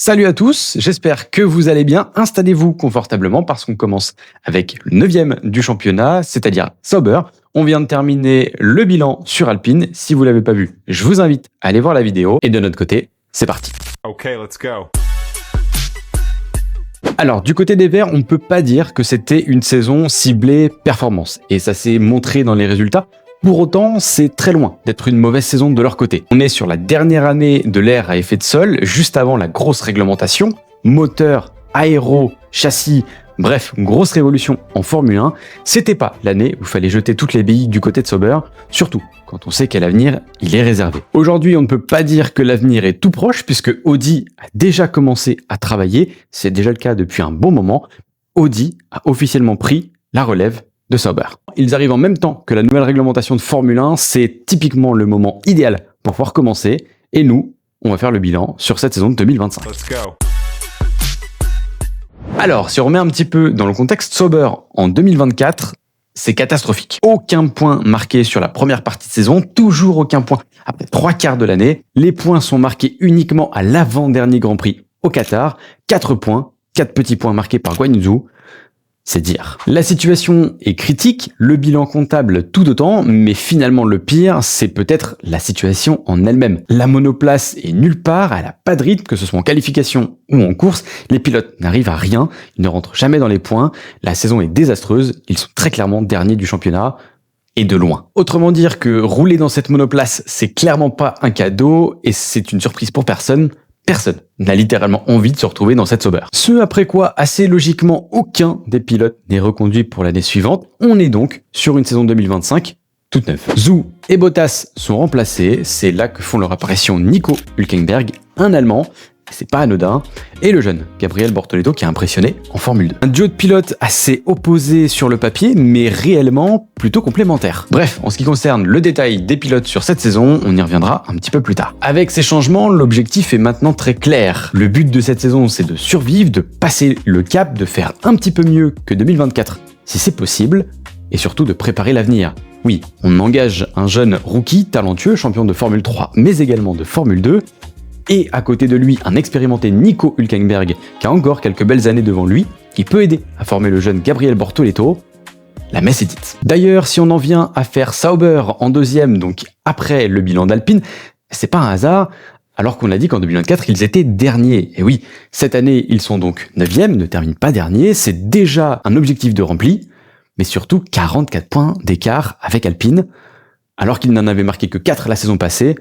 Salut à tous, j'espère que vous allez bien. Installez-vous confortablement parce qu'on commence avec le 9e du championnat, c'est-à-dire Sauber. On vient de terminer le bilan sur Alpine. Si vous l'avez pas vu, je vous invite à aller voir la vidéo. Et de notre côté, c'est parti. Ok, let's go. Alors, du côté des Verts, on ne peut pas dire que c'était une saison ciblée performance. Et ça s'est montré dans les résultats. Pour autant, c'est très loin d'être une mauvaise saison de leur côté. On est sur la dernière année de l'ère à effet de sol, juste avant la grosse réglementation. Moteur, aéro, châssis, bref, grosse révolution en Formule 1. C'était pas l'année où il fallait jeter toutes les billes du côté de Sauber, surtout quand on sait qu'à l'avenir, il est réservé. Aujourd'hui, on ne peut pas dire que l'avenir est tout proche, puisque Audi a déjà commencé à travailler. C'est déjà le cas depuis un bon moment. Audi a officiellement pris la relève de Sauber. Ils arrivent en même temps que la nouvelle réglementation de Formule 1, c'est typiquement le moment idéal pour pouvoir commencer, et nous, on va faire le bilan sur cette saison de 2025. Let's go. Alors, si on remet un petit peu dans le contexte, Sauber en 2024, c'est catastrophique. Aucun point marqué sur la première partie de saison, toujours aucun point après 3/4 de l'année. Les points sont marqués uniquement à l'avant-dernier Grand Prix au Qatar. 4 points, 4 petits points marqués par Guan Yu Zhou. C'est dire. La situation est critique, le bilan comptable tout autant, mais finalement le pire, c'est peut-être la situation en elle-même. La monoplace est nulle part, elle n'a pas de rythme, que ce soit en qualification ou en course, les pilotes n'arrivent à rien, ils ne rentrent jamais dans les points, la saison est désastreuse, ils sont très clairement derniers du championnat, et de loin. Autrement dire que rouler dans cette monoplace, c'est clairement pas un cadeau, et c'est une surprise pour personne. Personne n'a littéralement envie de se retrouver dans cette Sauber. Ce après quoi, assez logiquement, aucun des pilotes n'est reconduit pour l'année suivante. On est donc sur une saison 2025 toute neuve. Zhou et Bottas sont remplacés. C'est là que font leur apparition Nico Hülkenberg, un Allemand. C'est pas anodin. Et le jeune Gabriel Bortoleto qui a impressionné en Formule 2. Un duo de pilotes assez opposé sur le papier, mais réellement plutôt complémentaire. Bref, en ce qui concerne le détail des pilotes sur cette saison, on y reviendra un petit peu plus tard. Avec ces changements, l'objectif est maintenant très clair. Le but de cette saison, c'est de survivre, de passer le cap, de faire un petit peu mieux que 2024, si c'est possible, et surtout de préparer l'avenir. Oui, on engage un jeune rookie talentueux, champion de Formule 3, mais également de Formule 2, et à côté de lui, un expérimenté Nico Hülkenberg qui a encore quelques belles années devant lui, qui peut aider à former le jeune Gabriel Bortoleto. La messe est dite. D'ailleurs, si on en vient à faire Sauber en deuxième, donc après le bilan d'Alpine, c'est pas un hasard, alors qu'on a dit qu'en 2024, ils étaient derniers. Et oui, cette année, ils sont donc 9e, ne terminent pas derniers, c'est déjà un objectif de rempli, mais surtout 44 points d'écart avec Alpine, alors qu'ils n'en avaient marqué que 4 la saison passée.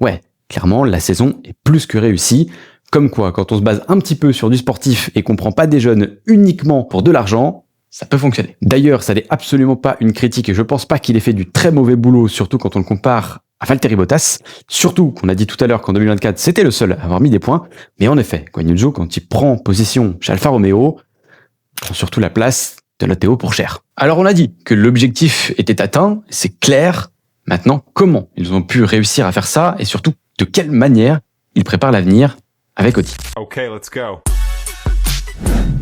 Ouais, clairement, la saison est plus que réussie. Comme quoi, quand on se base un petit peu sur du sportif et qu'on prend pas des jeunes uniquement pour de l'argent, ça peut fonctionner. D'ailleurs, ça n'est absolument pas une critique et je pense pas qu'il ait fait du très mauvais boulot, surtout quand on le compare à Valtteri Bottas. Surtout qu'on a dit tout à l'heure qu'en 2024, c'était le seul à avoir mis des points. Mais en effet, Guan Yu Zhou, quand il prend position chez Alfa Romeo, prend surtout la place de la Théo pour cher. Alors on a dit que l'objectif était atteint, c'est clair. Maintenant, comment ils ont pu réussir à faire ça et surtout de quelle manière ils préparent l'avenir avec Audi. Ok, let's go.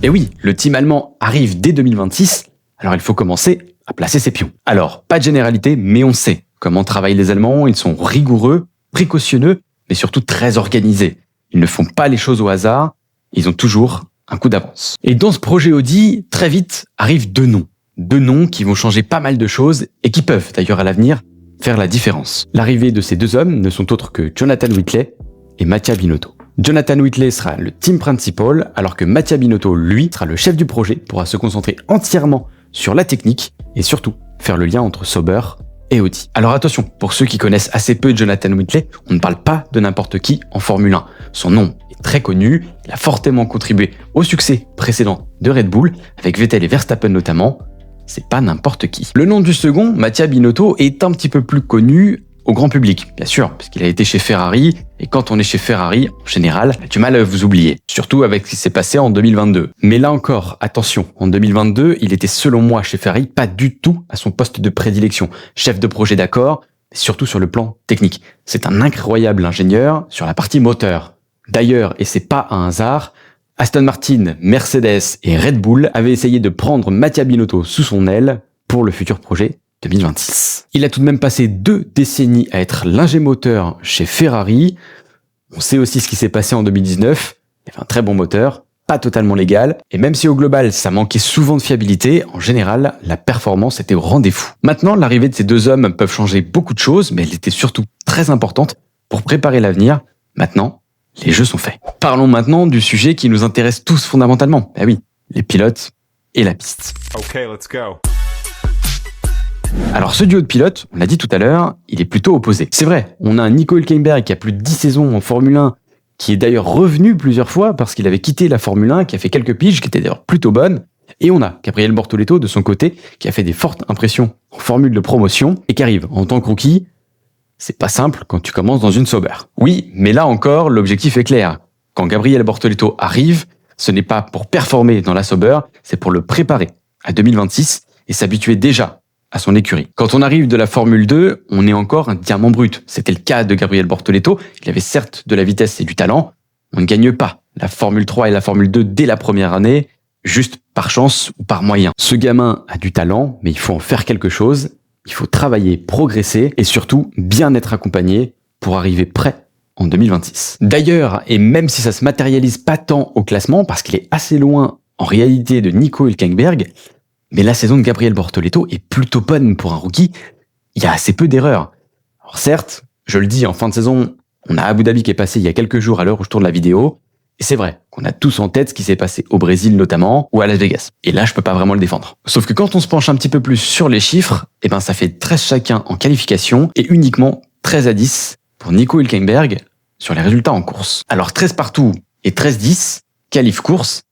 Et oui, le team allemand arrive dès 2026, alors il faut commencer à placer ses pions. Alors, pas de généralité, mais on sait comment travaillent les Allemands, ils sont rigoureux, précautionneux, mais surtout très organisés. Ils ne font pas les choses au hasard, ils ont toujours un coup d'avance. Et dans ce projet Audi, très vite arrivent deux noms qui vont changer pas mal de choses et qui peuvent d'ailleurs à l'avenir faire la différence. L'arrivée de ces deux hommes ne sont autres que Jonathan Whitley et Mattia Binotto. Jonathan Whitley sera le team principal, alors que Mattia Binotto, lui, sera le chef du projet, pourra se concentrer entièrement sur la technique et surtout faire le lien entre Sauber et Audi. Alors attention, pour ceux qui connaissent assez peu Jonathan Whitley, on ne parle pas de n'importe qui en Formule 1. Son nom est très connu, il a fortement contribué au succès précédent de Red Bull, avec Vettel et Verstappen notamment. C'est pas n'importe qui. Le nom du second, Mattia Binotto, est un petit peu plus connu au grand public, bien sûr, parce qu'il a été chez Ferrari, et quand on est chez Ferrari, en général, on a du mal à vous oublier, surtout avec ce qui s'est passé en 2022. Mais là encore, attention, en 2022, il était selon moi chez Ferrari pas du tout à son poste de prédilection. Chef de projet d'accord, mais surtout sur le plan technique. C'est un incroyable ingénieur sur la partie moteur. D'ailleurs, et c'est pas un hasard, Aston Martin, Mercedes et Red Bull avaient essayé de prendre Mattia Binotto sous son aile pour le futur projet 2026. Il a tout de même passé 2 décennies à être l'ingé moteur chez Ferrari. On sait aussi ce qui s'est passé en 2019. il avait un très bon moteur, pas totalement légal, et même si au global ça manquait souvent de fiabilité, en général la performance était au rendez-vous. Maintenant, l'arrivée de ces deux hommes peuvent changer beaucoup de choses, mais elle était surtout très importante pour préparer l'avenir. Maintenant, les jeux sont faits. Parlons maintenant du sujet qui nous intéresse tous fondamentalement. Ah oui, les pilotes et la piste. Okay, let's go. Alors ce duo de pilotes, on l'a dit tout à l'heure, il est plutôt opposé. C'est vrai, on a un Nico Hülkenberg qui a plus de 10 saisons en Formule 1, qui est d'ailleurs revenu plusieurs fois parce qu'il avait quitté la Formule 1, qui a fait quelques piges, qui étaient d'ailleurs plutôt bonnes. Et on a Gabriel Bortoleto de son côté, qui a fait des fortes impressions en formule de promotion et qui arrive en tant que rookie. C'est pas simple quand tu commences dans une Sauber. Oui, mais là encore, l'objectif est clair. Quand Gabriel Bortoleto arrive, ce n'est pas pour performer dans la Sauber, c'est pour le préparer à 2026 et s'habituer déjà à son écurie. Quand on arrive de la Formule 2, on est encore un diamant brut. C'était le cas de Gabriel Bortoleto. Il avait certes de la vitesse et du talent. On ne gagne pas la Formule 3 et la Formule 2 dès la première année, juste par chance ou par moyen. Ce gamin a du talent, mais il faut en faire quelque chose. Il faut travailler, progresser et surtout bien être accompagné pour arriver prêt en 2026. D'ailleurs, et même si ça se matérialise pas tant au classement, parce qu'il est assez loin en réalité de Nico Hülkenberg, mais la saison de Gabriel Bortoleto est plutôt bonne pour un rookie. Il y a assez peu d'erreurs. Alors certes, je le dis, en fin de saison, on a Abu Dhabi qui est passé il y a quelques jours à l'heure où je tourne la vidéo. Et c'est vrai qu'on a tous en tête ce qui s'est passé au Brésil notamment, ou à Las Vegas. Et là, je peux pas vraiment le défendre. Sauf que quand on se penche un petit peu plus sur les chiffres, eh ben ça fait 13 chacun en qualification et uniquement 13 à 10 pour Nico Hülkenberg sur les résultats en course. Alors 13 partout et 13-10, qualif course,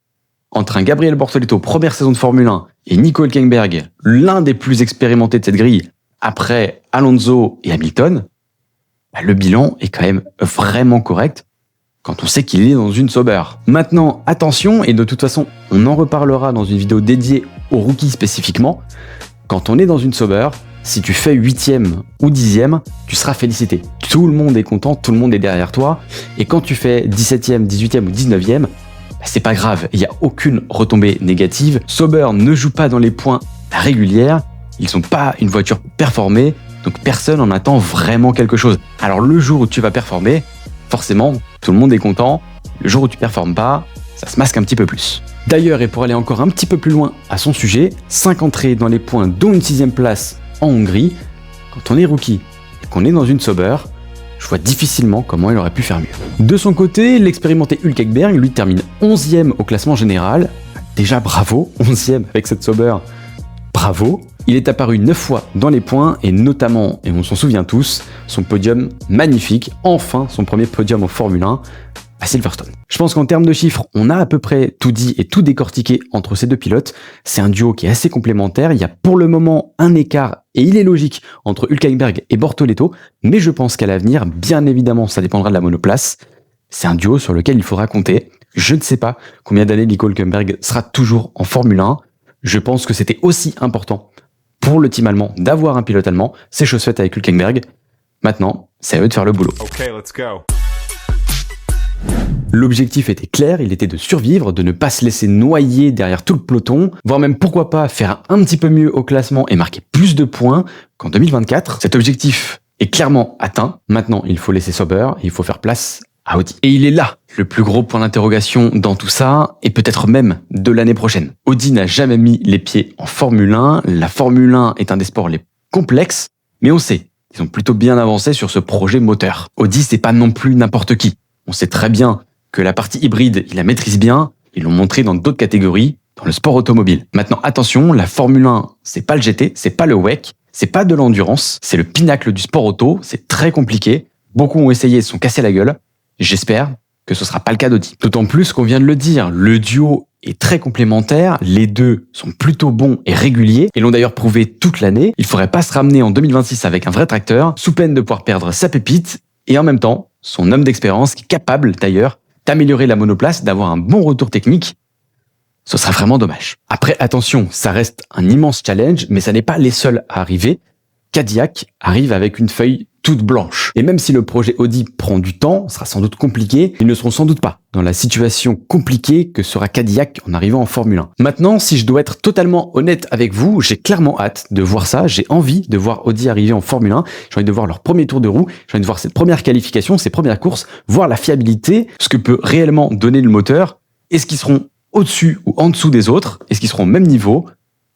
entre un Gabriel Bortoleto première saison de Formule 1 et Nico Hülkenberg, l'un des plus expérimentés de cette grille, après Alonso et Hamilton, bah le bilan est quand même vraiment correct quand on sait qu'il est dans une Sauber. Maintenant, attention, et de toute façon, on en reparlera dans une vidéo dédiée aux rookies spécifiquement, quand on est dans une Sauber, si tu fais 8e ou 10e, tu seras félicité. Tout le monde est content, tout le monde est derrière toi, et quand tu fais 17e, 18e ou 19e, c'est pas grave, il n'y a aucune retombée négative. Sauber ne joue pas dans les points régulières, ils sont pas une voiture performée, donc personne en attend vraiment quelque chose. Alors le jour où tu vas performer, forcément, tout le monde est content. Le jour où tu performes pas, ça se masque un petit peu plus. D'ailleurs, et pour aller encore un petit peu plus loin à son sujet, 5 entrées dans les points dont une 6e place en Hongrie, quand on est rookie et qu'on est dans une Sauber, je vois difficilement comment il aurait pu faire mieux. De son côté, l'expérimenté Hülkenberg, lui, termine 11e au classement général. Déjà bravo, 11e avec cette Sauber, bravo. Il est apparu 9 fois dans les points et notamment, et on s'en souvient tous, son podium magnifique, enfin son premier podium en Formule 1 à Silverstone. Je pense qu'en termes de chiffres, on a à peu près tout dit et tout décortiqué entre ces deux pilotes. C'est un duo qui est assez complémentaire. Il y a pour le moment un écart, et il est logique, entre Hülkenberg et Bortoleto, mais je pense qu'à l'avenir, bien évidemment, ça dépendra de la monoplace. C'est un duo sur lequel il faudra compter. Je ne sais pas combien d'années Nico Hülkenberg sera toujours en Formule 1. Je pense que c'était aussi important pour le team allemand d'avoir un pilote allemand. C'est chose faite avec Hülkenberg. Maintenant, c'est à eux de faire le boulot. Okay, let's go. L'objectif était clair, il était de survivre, de ne pas se laisser noyer derrière tout le peloton, voire même pourquoi pas faire un petit peu mieux au classement et marquer plus de points qu'en 2024. Cet objectif est clairement atteint. Maintenant, il faut laisser Sauber et il faut faire place à Audi. Et il est là, le plus gros point d'interrogation dans tout ça, et peut-être même de l'année prochaine. Audi n'a jamais mis les pieds en Formule 1. La Formule 1 est un des sports les complexes, mais on sait, ils ont plutôt bien avancé sur ce projet moteur. Audi, c'est pas non plus n'importe qui. On sait très bien que la partie hybride, ils la maîtrisent bien, ils l'ont montré dans d'autres catégories, dans le sport automobile. Maintenant, attention, la Formule 1, c'est pas le GT, c'est pas le WEC, c'est pas de l'endurance, c'est le pinacle du sport auto, c'est très compliqué. Beaucoup ont essayé, se sont cassés la gueule. J'espère que ce sera pas le cas d'Audi. D'autant plus qu'on vient de le dire, le duo est très complémentaire, les deux sont plutôt bons et réguliers, et l'ont d'ailleurs prouvé toute l'année. Il faudrait pas se ramener en 2026 avec un vrai tracteur, sous peine de pouvoir perdre sa pépite, et en même temps, son homme d'expérience qui est capable d'ailleurs d'améliorer la monoplace, d'avoir un bon retour technique. Ce serait vraiment dommage. Après, attention, ça reste un immense challenge, mais ça n'est pas les seuls à arriver. Cadillac arrive avec une feuille toute blanche. Et même si le projet Audi prend du temps, sera sans doute compliqué, ils ne seront sans doute pas dans la situation compliquée que sera Cadillac en arrivant en Formule 1. Maintenant, si je dois être totalement honnête avec vous, j'ai clairement hâte de voir ça. J'ai envie de voir Audi arriver en Formule 1. J'ai envie de voir leur premier tour de roue. J'ai envie de voir cette première qualification, ces premières courses, voir la fiabilité, ce que peut réellement donner le moteur. Est-ce qu'ils seront au-dessus ou en dessous des autres? Est-ce qu'ils seront au même niveau?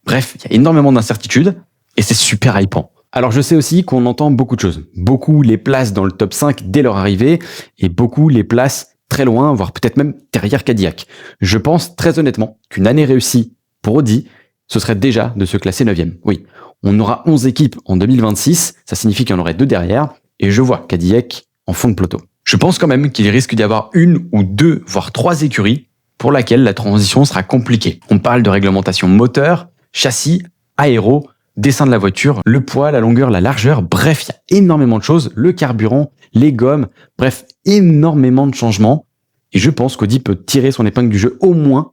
Bref, il y a énormément d'incertitudes et c'est super hypant. Alors je sais aussi qu'on entend beaucoup de choses. Beaucoup les places dans le top 5 dès leur arrivée et beaucoup les places très loin, voire peut-être même derrière Cadillac. Je pense très honnêtement qu'une année réussie pour Audi, ce serait déjà de se classer 9e. Oui, on aura 11 équipes en 2026, ça signifie qu'il y en aurait 2 derrière, et je vois Cadillac en fond de peloton. Je pense quand même qu'il risque d'y avoir 1 ou 2, voire 3 écuries pour laquelle la transition sera compliquée. On parle de réglementation moteur, châssis, aéro, dessin de la voiture, le poids, la longueur, la largeur, bref, il y a énormément de choses, le carburant, les gommes, bref, énormément de changements. Et je pense qu'Audi peut tirer son épingle du jeu au moins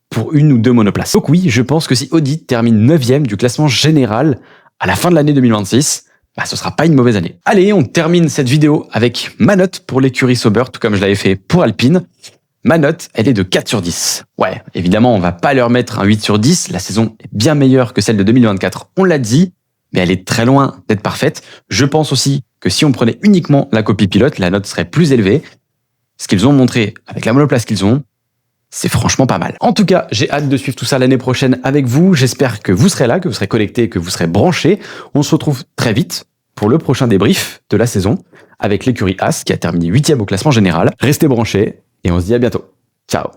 pour 1 ou 2 monoplaces. Donc oui, je pense que si Audi termine 9e du classement général à la fin de l'année 2026, ce sera pas une mauvaise année. Allez, on termine cette vidéo avec ma note pour l'écurie Sauber, tout comme je l'avais fait pour Alpine. Ma note, elle est de 4 sur 10. Ouais, évidemment, on va pas leur mettre un 8 sur 10. La saison est bien meilleure que celle de 2024, on l'a dit, mais elle est très loin d'être parfaite. Je pense aussi que si on prenait uniquement la copie pilote, la note serait plus élevée. Ce qu'ils ont montré avec la monoplace qu'ils ont, c'est franchement pas mal. En tout cas, j'ai hâte de suivre tout ça l'année prochaine avec vous. J'espère que vous serez là, que vous serez connectés, que vous serez branchés. On se retrouve très vite pour le prochain débrief de la saison avec l'écurie As qui a terminé 8e au classement général. Restez branchés. Et on se dit à bientôt. Ciao.